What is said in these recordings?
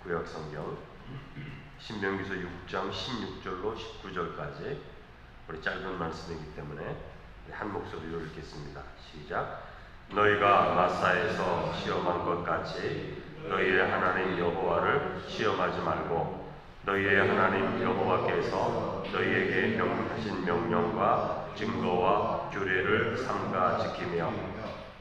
구약성경 신명기서 6장 16절로 19절까지 우리 짧은 말씀이기 때문에 한 목소리로 읽겠습니다. 시작. 너희가 마사에서 시험한 것 같이 너희의 하나님 여호와를 시험하지 말고 너희의 하나님 여호와께서 너희에게 명하신 명령과 증거와 규례를 삼가 지키며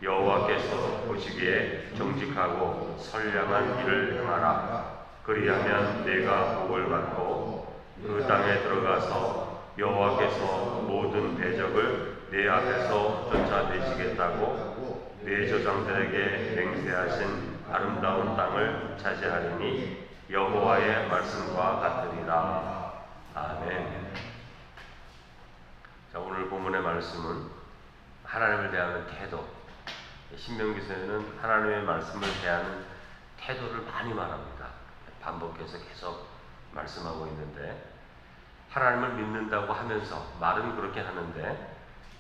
여호와께서 보시기에 정직하고 선량한 일을 행하라. 그리하면 내가 복을 받고 그 땅에 들어가서 여호와께서 모든 대적을 내 앞에서 쫓아내시겠다고 내 조상들에게 맹세하신 아름다운 땅을 차지하리니 여호와의 말씀과 같으리라. 아멘. 자, 오늘 본문의 말씀은 하나님을 대하는 태도. 신명기서에는 하나님의 말씀을 대하는 태도를 많이 말합니다. 반복해서 계속 말씀하고 있는데, 하나님을 믿는다고 하면서 말은 그렇게 하는데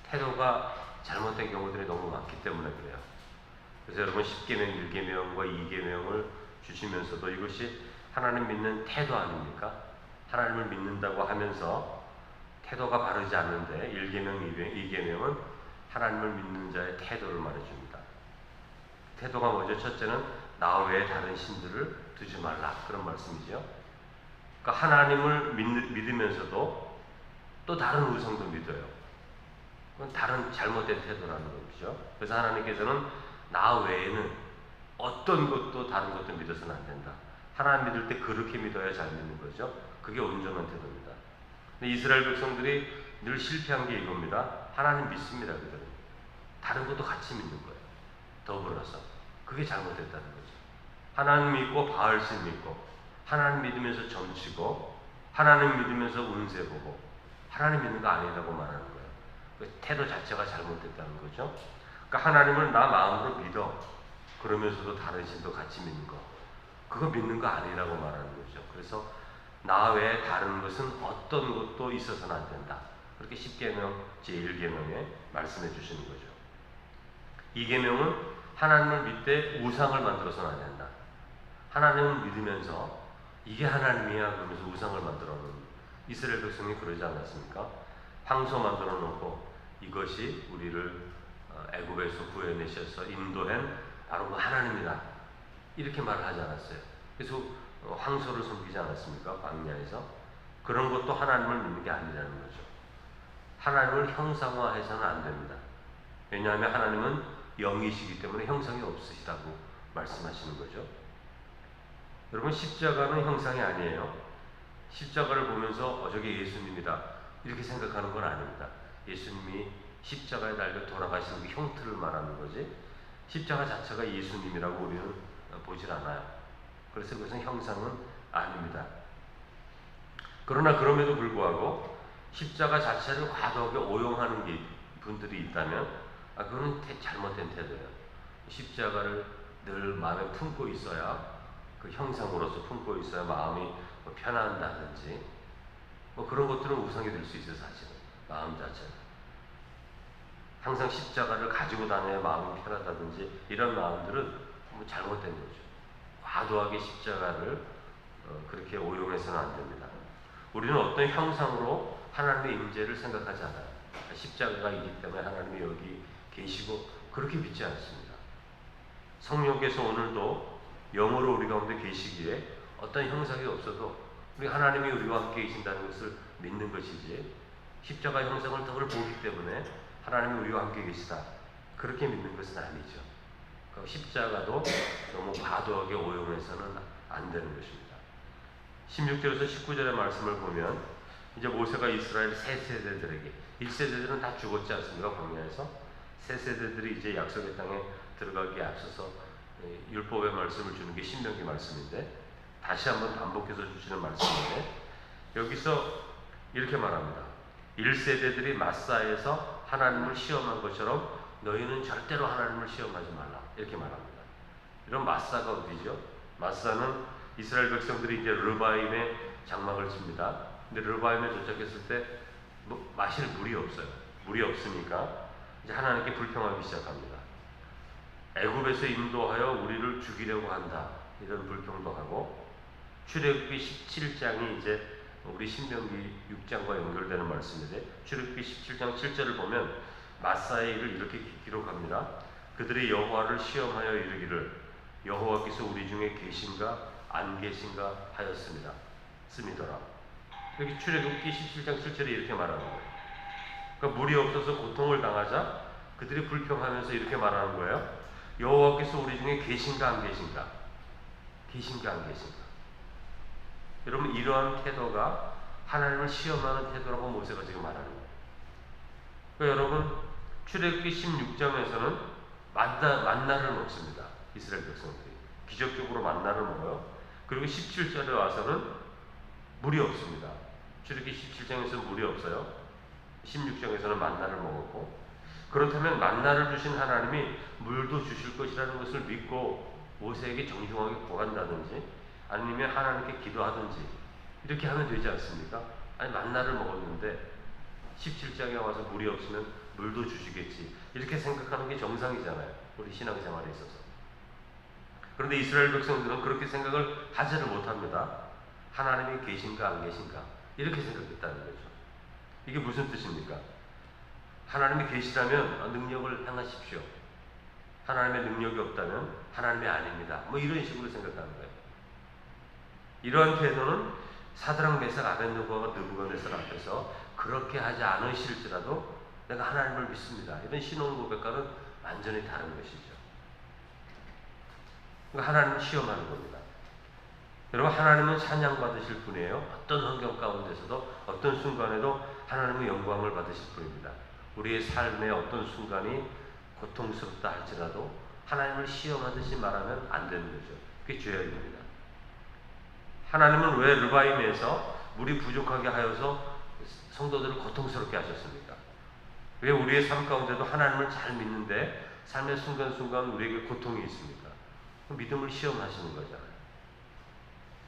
태도가 잘못된 경우들이 너무 많기 때문에 그래요. 그래서 여러분 10계명, 1계명과 2계명을 주시면서도 이것이 하나님 믿는 태도 아닙니까? 하나님을 믿는다고 하면서 태도가 바르지 않는데 1계명, 2계명은 하나님을 믿는 자의 태도를 말해줍니다. 태도가 뭐죠? 첫째는 나 외에 다른 신들을 두지 말라, 그런 말씀이죠. 그러니까 하나님을 믿으면서도 또 다른 우상도 믿어요. 그건 다른 잘못된 태도라는 거죠. 그래서 하나님께서는 나 외에는 어떤 것도 다른 것도 믿어서는 안 된다. 하나님 믿을 때 그렇게 믿어야 잘 믿는 거죠. 그게 온전한 태도입니다. 근데 이스라엘 백성들이 늘 실패한 게 이겁니다. 하나님 믿습니다. 그들은 다른 것도 같이 믿는 거예요. 더불어서. 그게 잘못됐다는 거죠. 하나님 믿고 바알신 믿고, 하나님 믿으면서 점치고, 하나님 믿으면서 운세 보고, 하나님 믿는 거 아니라고 말하는 거예요. 그 태도 자체가 잘못됐다는 거죠. 그러니까 하나님을 나 마음으로 믿어, 그러면서도 다른 신도 같이 믿는 거, 그거 믿는 거 아니라고 말하는 거죠. 그래서 나 외에 다른 것은 어떤 것도 있어서는 안 된다. 그렇게 10계명 제1계명에 말씀해 주시는 거죠. 2계명은 하나님을 믿되 우상을 만들어서는 안 된다. 하나님을 믿으면서 이게 하나님이야 그러면서 우상을 만들어 놓은 이스라엘 백성이 그러지 않았습니까? 황소 만들어 놓고 이것이 우리를 애굽에서 구해내셔서 인도한 바로 그 하나님이다, 이렇게 말을 하지 않았어요. 그래서 황소를 섬기지 않았습니까? 광야에서. 그런 것도 하나님을 믿는 게 아니라는 거죠. 하나님을 형상화해서는 안 됩니다. 왜냐하면 하나님은 영이시기 때문에 형상이 없으시다고 말씀하시는 거죠. 여러분, 십자가는 형상이 아니에요. 십자가를 보면서 저게 예수님이다 이렇게 생각하는 건 아닙니다. 예수님이 십자가에 달려 돌아가시는 그 형태를 말하는 거지, 십자가 자체가 예수님이라고 우리는 보질 않아요. 그래서 그것은 형상은 아닙니다. 그러나 그럼에도 불구하고 십자가 자체를 과도하게 오용하는 분들이 있다면 그거는 잘못된 태도예요. 십자가를 늘 마음에 품고 있어야, 그 형상으로서 품고 있어야 마음이 편안하다든지 그런 것들은 우상이 될 수 있어요. 사실은 마음 자체는 항상 십자가를 가지고 다녀야 마음이 편하다든지 이런 마음들은 잘못된 거죠. 과도하게 십자가를 그렇게 오용해서는 안 됩니다. 우리는 어떤 형상으로 하나님의 임재를 생각하지 않아요. 십자가가 있기 때문에 하나님이 여기 계시고 그렇게 믿지 않습니다. 성령께서 오늘도 영으로 우리 가운데 계시기에 어떤 형상이 없어도 우리 하나님이 우리와 함께 계신다는 것을 믿는 것이지, 십자가 형상을 덕을 보기 때문에 하나님이 우리와 함께 계시다 그렇게 믿는 것은 아니죠. 십자가도 너무 과도하게 오용해서는 안 되는 것입니다. 16절에서 19절의 말씀을 보면 이제 모세가 이스라엘 세 세대들에게, 1세대들은 다 죽었지 않습니까? 광야에서. 세 세대들이 이제 약속의 땅에 들어가기에 앞서서 율법의 말씀을 주는 게 신명기 말씀인데, 다시 한번 반복해서 주시는 말씀인데, 여기서 이렇게 말합니다. 1세대들이 마사에서 하나님을 시험한 것처럼 너희는 절대로 하나님을 시험하지 말라, 이렇게 말합니다. 이런 마사가 어디죠? 마사는 이스라엘 백성들이 이제 르바임에 장막을 칩니다. 근데 르바임에 도착했을 때 마실 물이 없어요. 물이 없으니까 이제 하나님께 불평하기 시작합니다. 애굽에서 인도하여 우리를 죽이려고 한다, 이런 불평도 하고, 출애굽기 17장이 이제 우리 신명기 6장과 연결되는 말씀인데, 출애굽기 17장 7절을 보면 마사의 일을 이렇게 기록합니다. 그들이 여호와를 시험하여 이르기를 여호와께서 우리 중에 계신가 안 계신가 하였습니다. 씀이더라. 여기 출애굽기 17장 7절에 이렇게 말하는 거예요. 그러니까 물이 없어서 고통을 당하자 그들이 불평하면서 이렇게 말하는 거예요. 여호와께서 우리 중에 계신가 안 계신가? 계신가 안 계신가? 여러분, 이러한 태도가 하나님을 시험하는 태도라고 모세가 지금 말하는 거예요. 그러니까 여러분, 출애굽기 16장에서는 만나를 먹습니다. 이스라엘 백성들이 기적적으로 만나를 먹어요. 그리고 17절에 와서는 물이 없습니다. 출애굽기 17장에서는 물이 없어요. 16장에서는 만나를 먹었고, 그렇다면 만나를 주신 하나님이 물도 주실 것이라는 것을 믿고 모세에게 정중하게 구한다든지 아니면 하나님께 기도하든지 이렇게 하면 되지 않습니까? 아니, 만나를 먹었는데 17장에 와서 물이 없으면 물도 주시겠지, 이렇게 생각하는 게 정상이잖아요, 우리 신앙생활에 있어서. 그런데 이스라엘 백성들은 그렇게 생각을 하지를 못합니다. 하나님이 계신가 안 계신가 이렇게 생각했다는 거죠. 이게 무슨 뜻입니까? 하나님이 계시다면 능력을 행하십시오. 하나님의 능력이 없다면 하나님이 아닙니다. 뭐 이런 식으로 생각하는 거예요. 이러한 태도는 사드락 메삭 아벤느고가 느부갓네살 앞에서 그렇게 하지 않으실지라도 내가 하나님을 믿습니다, 이런 신앙 고백과는 완전히 다른 것이죠. 그러니까 하나님을 시험하는 겁니다. 여러분, 하나님은 찬양받으실 분이에요. 어떤 환경 가운데서도 어떤 순간에도 하나님의 영광을 받으실 분입니다. 우리의 삶의 어떤 순간이 고통스럽다 할지라도 하나님을 시험하듯이 말하면 안 되는 거죠. 그게 죄악입니다. 하나님은 왜 르바임에서 물이 부족하게 하여서 성도들을 고통스럽게 하셨습니까? 왜 우리의 삶 가운데도 하나님을 잘 믿는데 삶의 순간순간 우리에게 고통이 있습니까? 믿음을 시험하시는 거잖아요.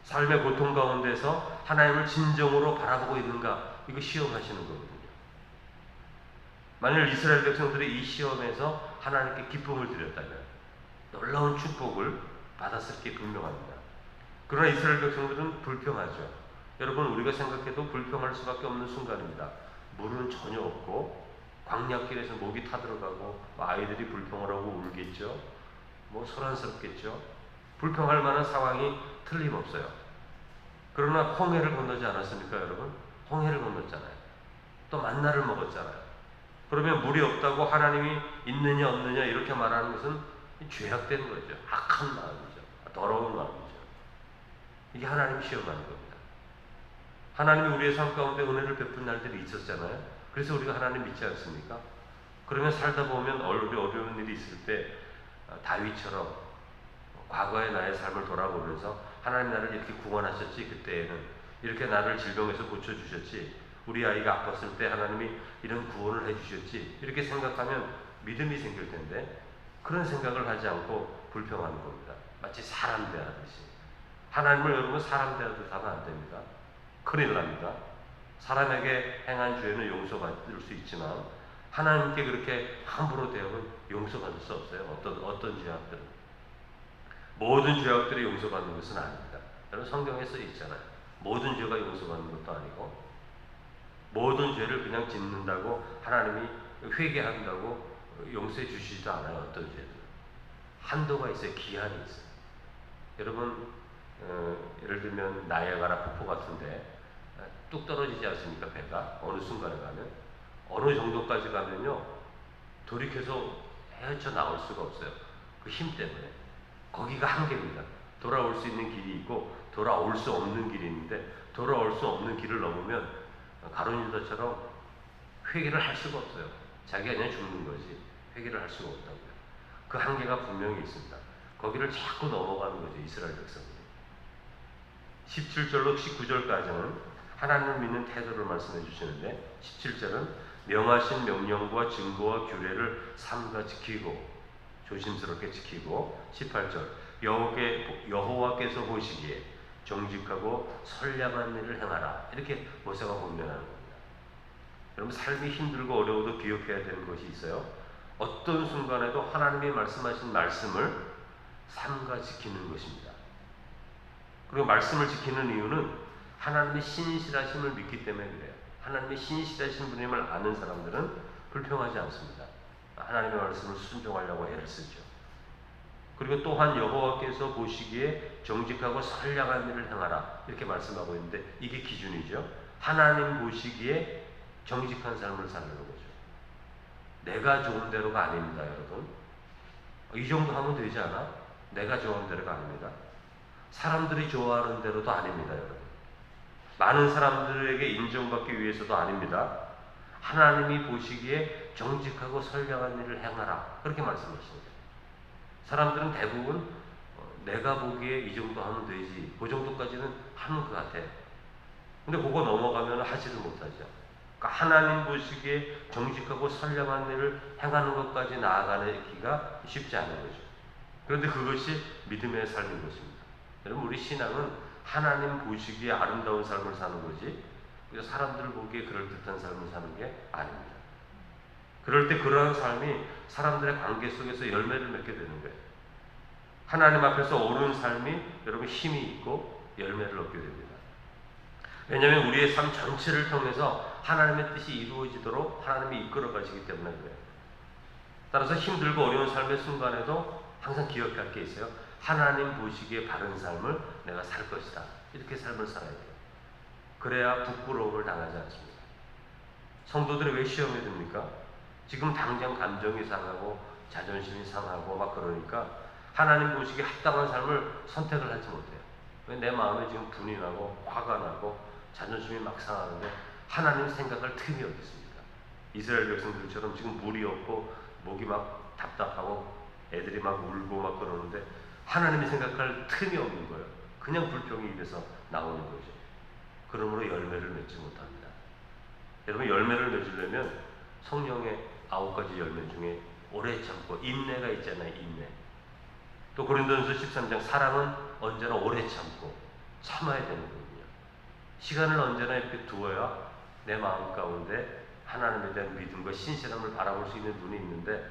삶의 고통 가운데서 하나님을 진정으로 바라보고 있는가, 이거 시험하시는 거거든요. 만일 이스라엘 백성들이 이 시험에서 하나님께 기쁨을 드렸다면 놀라운 축복을 받았을 게 분명합니다. 그러나 이스라엘 백성들은 불평하죠. 여러분, 우리가 생각해도 불평할 수밖에 없는 순간입니다. 물은 전혀 없고 광야길에서 목이 타들어가고 아이들이 불평을 하고 울겠죠. 뭐 소란스럽겠죠. 불평할 만한 상황이 틀림없어요. 그러나 홍해를 건너지 않았습니까, 여러분? 홍해를 건넜잖아요. 또 만나를 먹었잖아요. 그러면 물이 없다고 하나님이 있느냐 없느냐 이렇게 말하는 것은 죄악된 거죠. 악한 마음이죠. 더러운 마음이죠. 이게 하나님이 시험하는 겁니다. 하나님이 우리의 삶 가운데 은혜를 베푼 날들이 있었잖아요. 그래서 우리가 하나님 믿지 않습니까? 그러면 살다 보면 어려운 일이 있을 때 다윗처럼 과거의 나의 삶을 돌아보면서 하나님 나를 이렇게 구원하셨지, 그때에는 이렇게 나를 질병에서 고쳐주셨지, 우리 아이가 아팠을 때 하나님이 이런 구원을 해주셨지, 이렇게 생각하면 믿음이 생길 텐데 그런 생각을 하지 않고 불평하는 겁니다. 마치 사람 대하듯이. 하나님을 여러분 사람 대하듯 하면 안 됩니다. 큰일 납니다. 사람에게 행한 죄는 용서받을 수 있지만 하나님께 그렇게 함부로 대하면 용서받을 수 없어요. 어떤 죄악들은. 모든 죄악들이 용서받는 것은 아닙니다. 여러분, 성경에 써 있잖아요. 모든 죄가 용서받는 것도 아니고 모든 죄를 그냥 짓는다고 하나님이 회개한다고 용서해 주시지도 않아요. 어떤 죄들은 한도가 있어요. 기한이 있어요. 여러분, 예를 들면 나이아가라 폭포 같은데 뚝 떨어지지 않습니까? 배가 어느 순간에 가면 어느 정도까지 가면요 돌이켜서 헤쳐 나올 수가 없어요. 그 힘 때문에. 거기가 한계입니다. 돌아올 수 있는 길이 있고 돌아올 수 없는 길이 있는데 돌아올 수 없는 길을 넘으면 가룟 유다처럼 회개를 할 수가 없어요. 자기가 그냥 죽는 거지 회개를 할 수가 없다고요. 그 한계가 분명히 있습니다. 거기를 자꾸 넘어가는 거죠, 이스라엘 백성들이. 17절로 19절까지는 하나님을 믿는 태도를 말씀해 주시는데, 17절은 명하신 명령과 증거와 규례를 삼가 지키고 조심스럽게 지키고, 18절 여호와께서 보시기에 정직하고 선량한 일을 행하라, 이렇게 모세가 권면하는 겁니다. 여러분, 삶이 힘들고 어려워도 기억해야 되는 것이 있어요. 어떤 순간에도 하나님이 말씀하신 말씀을 삼가 지키는 것입니다. 그리고 말씀을 지키는 이유는 하나님의 신실하심을 믿기 때문에 그래요. 하나님의 신실하신 분임을 아는 사람들은 불평하지 않습니다. 하나님의 말씀을 순종하려고 애를 쓰죠. 그리고 또한 여호와께서 보시기에 정직하고 선량한 일을 행하라 이렇게 말씀하고 있는데 이게 기준이죠. 하나님 보시기에 정직한 삶을 사는 거죠. 내가 좋은 대로가 아닙니다, 여러분. 이 정도 하면 되지 않아? 내가 좋아하는 대로가 아닙니다. 사람들이 좋아하는 대로도 아닙니다, 여러분. 많은 사람들에게 인정받기 위해서도 아닙니다. 하나님이 보시기에 정직하고 선량한 일을 행하라 그렇게 말씀하십니다. 사람들은 대부분 내가 보기에 이 정도 하면 되지 그 정도까지는 하는 것 같아요. 근데 그거 넘어가면 하지도 못하죠. 그러니까 하나님 보시기에 정직하고 선량한 일을 행하는 것까지 나아가기가 쉽지 않은 거죠. 그런데 그것이 믿음의 삶인 것입니다. 여러분, 우리 신앙은 하나님 보시기에 아름다운 삶을 사는 거지 사람들 보기에 그럴듯한 삶을 사는 게 아닙니다. 그럴 때 그러한 삶이 사람들의 관계 속에서 열매를 맺게 되는 거예요. 하나님 앞에서 옳은 삶이 여러분 힘이 있고 열매를 얻게 됩니다. 왜냐하면 우리의 삶 전체를 통해서 하나님의 뜻이 이루어지도록 하나님이 이끌어 가시기 때문에 그래요. 따라서 힘들고 어려운 삶의 순간에도 항상 기억할 게 있어요. 하나님 보시기에 바른 삶을 내가 살 것이다. 이렇게 삶을 살아야 돼요. 그래야 부끄러움을 당하지 않습니다. 성도들이 왜 시험에 듭니까? 지금 당장 감정이 상하고 자존심이 상하고 막 그러니까 하나님 보시기에 합당한 삶을 선택을 하지 못해요. 왜 내 마음에 지금 분이 나고 화가 나고 자존심이 막 상하는데 하나님 생각할 틈이 어디 있습니까? 이스라엘 백성들처럼 지금 물이 없고 목이 막 답답하고 애들이 막 울고 막 그러는데 하나님이 생각할 틈이 없는 거예요. 그냥 불평이 입에서 나오는 거죠. 그러므로 열매를 맺지 못합니다. 여러분, 열매를 맺으려면 성령의 9가지 열매 중에 오래 참고 인내가 있잖아요. 인내. 또 고린도전서 13장 사랑은 언제나 오래 참고 참아야 되는 거거든요. 시간을 언제나 이렇게 두어야 내 마음 가운데 하나님에 대한 믿음과 신실함을 바라볼 수 있는 눈이 있는데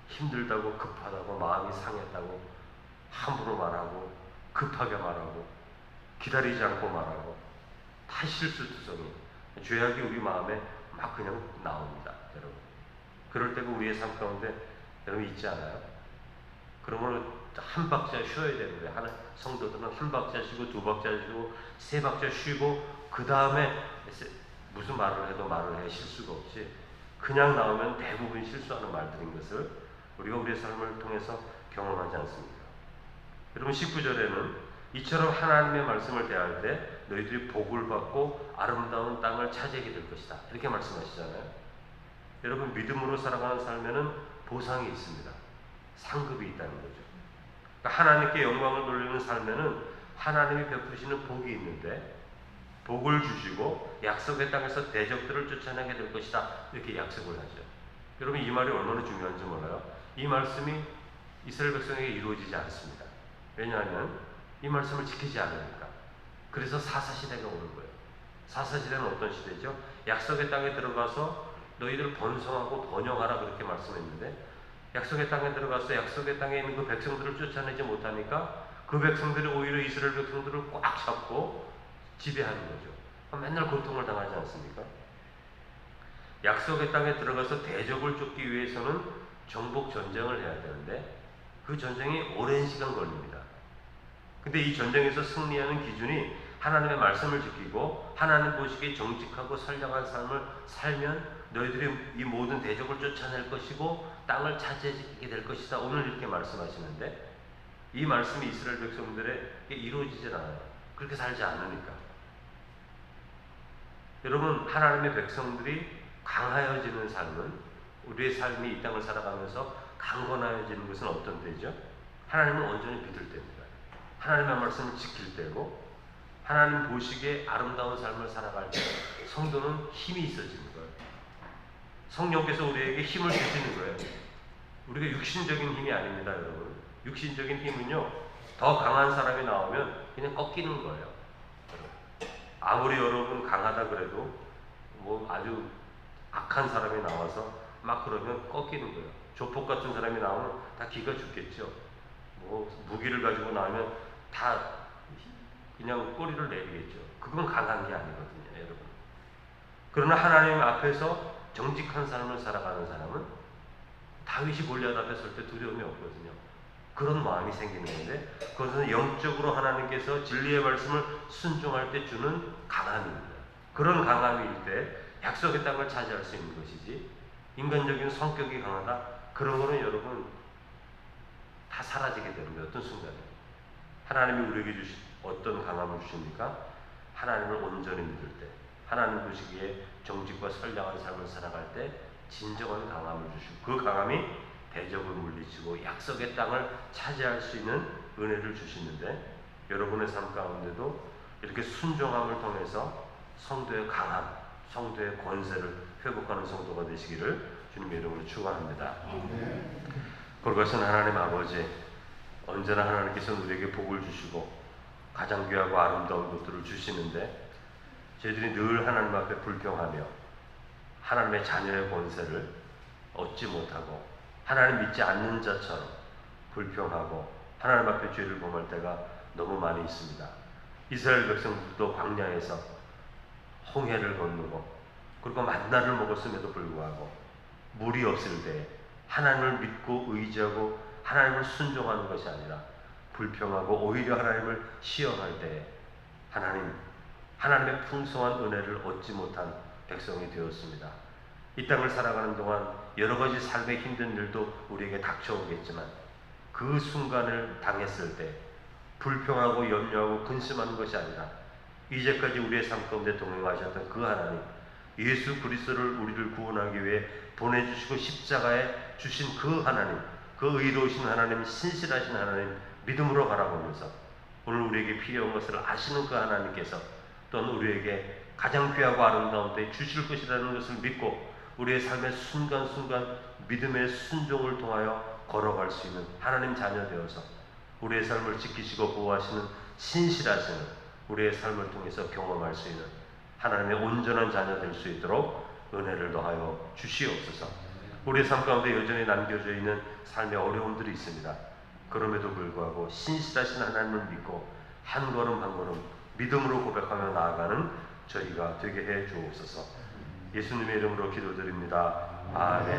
힘들다고 급하다고 마음이 상했다고 함부로 말하고 급하게 말하고 기다리지 않고 말하고 다 실수투성이 죄악이 우리 마음에 막 그냥 나옵니다. 여러분, 그럴 때가 우리의 삶 가운데 여러분 있지 않아요? 그러므로 한 박자 쉬어야 되는 거예요. 하나 성도들은 한 박자 쉬고 두 박자 쉬고 세 박자 쉬고 그 다음에 무슨 말을 해도 말을 해 실수가 없이 그냥 나오면 대부분 실수하는 말들인 것을 우리가 우리의 삶을 통해서 경험하지 않습니까? 여러분, 19절에는 이처럼 하나님의 말씀을 대할 때 너희들이 복을 받고 아름다운 땅을 차지하게 될 것이다. 이렇게 말씀하시잖아요. 여러분, 믿음으로 살아가는 삶에는 보상이 있습니다. 상급이 있다는 거죠. 그러니까 하나님께 영광을 돌리는 삶에는 하나님이 베푸시는 복이 있는데 복을 주시고 약속의 땅에서 대적들을 쫓아내게 될 것이다. 이렇게 약속을 하죠. 여러분, 이 말이 얼마나 중요한지 몰라요? 이 말씀이 이스라엘 백성에게 이루어지지 않습니다. 왜냐하면 이 말씀을 지키지 않으니까. 그래서 사사시대가 오는 거예요. 사사시대는 어떤 시대죠? 약속의 땅에 들어가서 너희들 번성하고 번영하라 그렇게 말씀했는데 약속의 땅에 들어가서 약속의 땅에 있는 그 백성들을 쫓아내지 못하니까 그 백성들이 오히려 이스라엘 백성들을 꽉 잡고 지배하는 거죠. 맨날 고통을 당하지 않습니까? 약속의 땅에 들어가서 대적을 쫓기 위해서는 정복 전쟁을 해야 되는데 그 전쟁이 오랜 시간 걸립니다. 근데 이 전쟁에서 승리하는 기준이 하나님의 말씀을 지키고 하나님 보시기에 정직하고 선량한 삶을 살면 너희들이 이 모든 대적을 쫓아낼 것이고 땅을 차지하게 될 것이다. 오늘 이렇게 말씀하시는데 이 말씀이 이스라엘 백성들에게 이루어지질 않아요. 그렇게 살지 않으니까. 여러분, 하나님의 백성들이 강하여지는 삶은 우리의 삶이 이 땅을 살아가면서 강건하여지는 것은 어떤 때죠? 하나님을 온전히 믿을 때입니다. 하나님의 말씀을 지킬 때고 하나님 보시기에 아름다운 삶을 살아갈 때 성도는 힘이 있어지는 거예요. 성령께서 우리에게 힘을 주시는 거예요. 우리가 육신적인 힘이 아닙니다, 여러분. 육신적인 힘은요, 더 강한 사람이 나오면 그냥 꺾이는 거예요. 아무리 여러분 강하다 그래도 뭐 아주 악한 사람이 나와서 막 그러면 꺾이는 거예요. 조폭 같은 사람이 나오면 다 기가 죽겠죠. 뭐 무기를 가지고 나오면 다 그냥 꼬리를 내리겠죠. 그건 강한 게 아니거든요, 여러분. 그러나 하나님 앞에서 정직한 삶을 살아가는 사람은 다윗이 골리앗 앞에 설 때 두려움이 없거든요. 그런 마음이 생기는 건데, 그것은 영적으로 하나님께서 진리의 말씀을 순종할 때 주는 강함입니다. 그런 강함일 때 약속의 땅을 차지할 수 있는 것이지, 인간적인 성격이 강하다, 그런 거는 여러분 다 사라지게 됩니다. 어떤 순간에 하나님이 우리에게 주신 어떤 강함을 주십니까? 하나님을 온전히 믿을 때, 하나님 보시기에 정직과 선량한 삶을 살아갈 때 진정한 강함을 주시고, 그 강함이 대적을 물리치고 약속의 땅을 차지할 수 있는 은혜를 주시는데, 여러분의 삶 가운데도 이렇게 순종함을 통해서 성도의 강함, 성도의 권세를 회복하는 성도가 되시기를 주님의 이름으로 축원합니다. 그것은 하나님 아버지, 언제나 하나님께서는 우리에게 복을 주시고 가장 귀하고 아름다운 것들을 주시는데, 저희들이 늘 하나님 앞에 불평하며 하나님의 자녀의 권세를 얻지 못하고 하나님 믿지 않는 자처럼 불평하고 하나님 앞에 죄를 범할 때가 너무 많이 있습니다. 이스라엘 백성들도 광야에서 홍해를 건너고, 그리고 만나를 먹었음에도 불구하고 물이 없을 때 하나님을 믿고 의지하고 하나님을 순종하는 것이 아니라 불평하고 오히려 하나님을 시험할 때 하나님의 풍성한 은혜를 얻지 못한 백성이 되었습니다. 이 땅을 살아가는 동안 여러 가지 삶의 힘든 일도 우리에게 닥쳐오겠지만, 그 순간을 당했을 때 불평하고 염려하고 근심하는 것이 아니라 이제까지 우리의 삶 가운데 동행하셨던 그 하나님, 예수 그리스도를 우리를 구원하기 위해 보내주시고 십자가에 주신 그 하나님, 그 의로우신 하나님, 신실하신 하나님 믿음으로 바라보면서 오늘 우리에게 필요한 것을 아시는 그 하나님께서 또는 우리에게 가장 귀하고 아름다운 때 주실 것이라는 것을 믿고 우리의 삶의 순간순간 믿음의 순종을 통하여 걸어갈 수 있는 하나님 자녀 되어서 우리의 삶을 지키시고 보호하시는 신실하시는 우리의 삶을 통해서 경험할 수 있는 하나님의 온전한 자녀 될 수 있도록 은혜를 더하여 주시옵소서. 우리의 삶 가운데 여전히 남겨져 있는 삶의 어려움들이 있습니다. 그럼에도 불구하고 신실하신 하나님을 믿고 한 걸음 한 걸음 믿음으로 고백하며 나아가는 저희가 되게 해 주옵소서. 예수님의 이름으로 기도드립니다. 아멘.